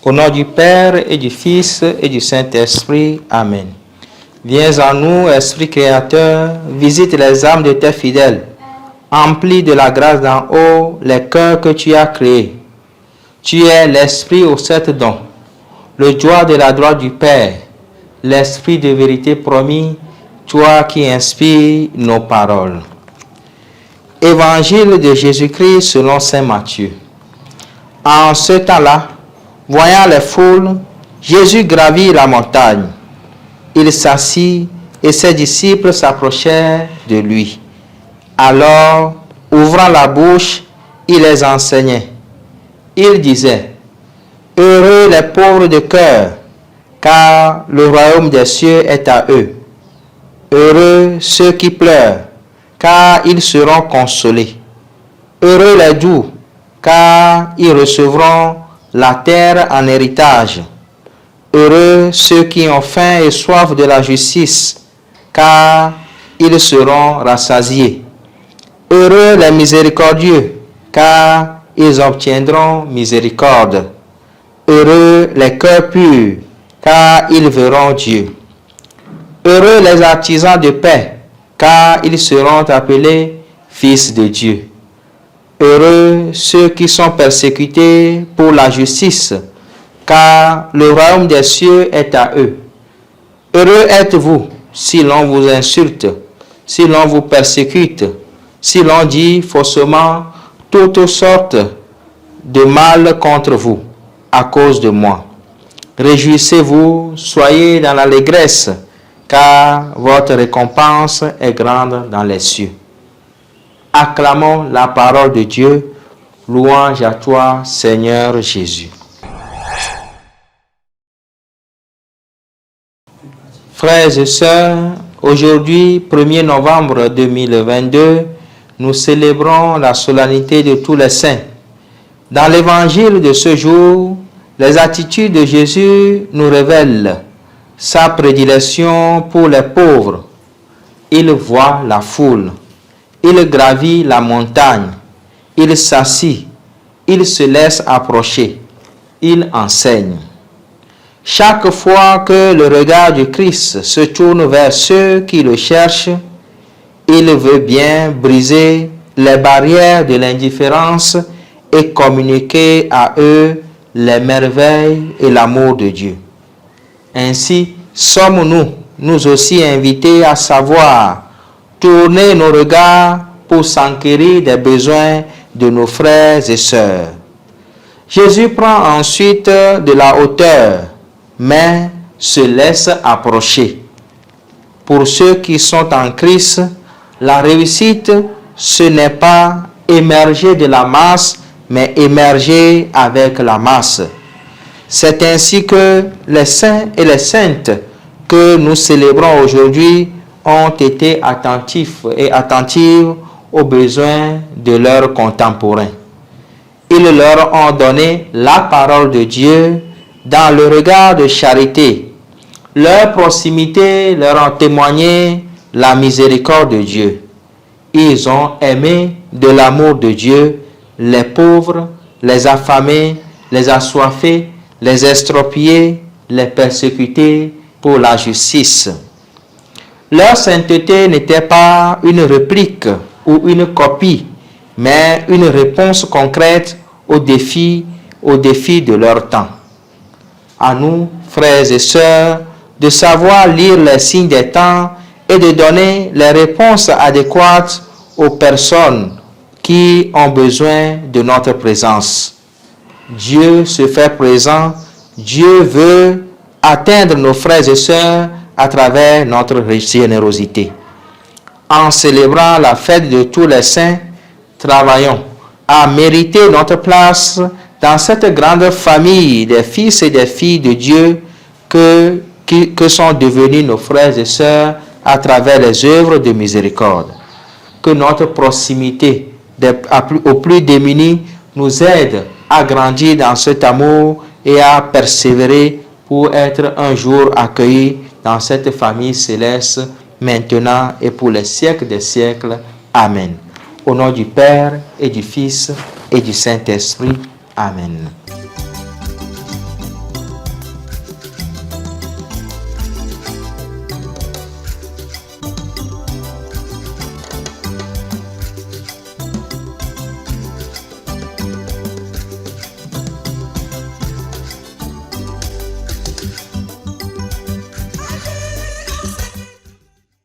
Au nom du Père et du Fils et du Saint-Esprit. Amen. Viens en nous, Esprit Créateur, visite les âmes de tes fidèles. Emplis de la grâce d'en haut les cœurs que tu as créés. Tu es l'Esprit aux 7 dons, le joie de la droite du Père, l'Esprit de vérité promis, toi qui inspires nos paroles. Évangile de Jésus-Christ selon saint Matthieu. En ce temps-là, voyant les foules, Jésus gravit la montagne. Il s'assit et ses disciples s'approchèrent de lui. Alors, ouvrant la bouche, il les enseignait. Il disait, « Heureux les pauvres de cœur, car le royaume des cieux est à eux. Heureux ceux qui pleurent, car ils seront consolés. Heureux les doux, car ils recevront la terre en héritage. Heureux ceux qui ont faim et soif de la justice, car ils seront rassasiés. Heureux les miséricordieux, car ils obtiendront miséricorde. Heureux les cœurs purs, car ils verront Dieu. Heureux les artisans de paix, car ils seront appelés fils de Dieu. Heureux ceux qui sont persécutés pour la justice, car le royaume des cieux est à eux. Heureux êtes-vous si l'on vous insulte, si l'on vous persécute, si l'on dit faussement toutes sortes de mal contre vous à cause de moi. Réjouissez-vous, soyez dans l'allégresse, car votre récompense est grande dans les cieux. Acclamons la parole de Dieu. Louange à toi, Seigneur Jésus. Frères et sœurs, aujourd'hui, 1er novembre 2022, nous célébrons la solennité de tous les saints. Dans l'évangile de ce jour, les attitudes de Jésus nous révèlent sa prédilection pour les pauvres. Il voit la foule. Il gravit la montagne, il s'assit, il se laisse approcher, il enseigne. Chaque fois que le regard du Christ se tourne vers ceux qui le cherchent, il veut bien briser les barrières de l'indifférence et communiquer à eux les merveilles et l'amour de Dieu. Ainsi, sommes-nous, nous aussi invités à savoir tourner nos regards pour s'enquérir des besoins de nos frères et sœurs. Jésus prend ensuite de la hauteur, mais se laisse approcher. Pour ceux qui sont en Christ, la réussite, ce n'est pas émerger de la masse, mais émerger avec la masse. C'est ainsi que les saints et les saintes que nous célébrons aujourd'hui ont été attentifs et attentives aux besoins de leurs contemporains. Ils leur ont donné la parole de Dieu dans le regard de charité. Leur proximité leur a témoigné la miséricorde de Dieu. Ils ont aimé de l'amour de Dieu les pauvres, les affamés, les assoiffés, les estropiés, les persécutés pour la justice. Leur sainteté n'était pas une réplique ou une copie, mais une réponse concrète aux défis de leur temps. À nous, frères et sœurs, de savoir lire les signes des temps et de donner les réponses adéquates aux personnes qui ont besoin de notre présence. Dieu se fait présent, Dieu veut atteindre nos frères et sœurs à travers notre générosité. En célébrant la fête de tous les saints, travaillons à mériter notre place dans cette grande famille des fils et des filles de Dieu que sont devenus nos frères et sœurs à travers les œuvres de miséricorde. Que notre proximité aux plus démunis nous aide à grandir dans cet amour et à persévérer pour être un jour accueillis dans cette famille céleste, maintenant et pour les siècles des siècles. Amen. Au nom du Père et du Fils et du Saint-Esprit. Amen.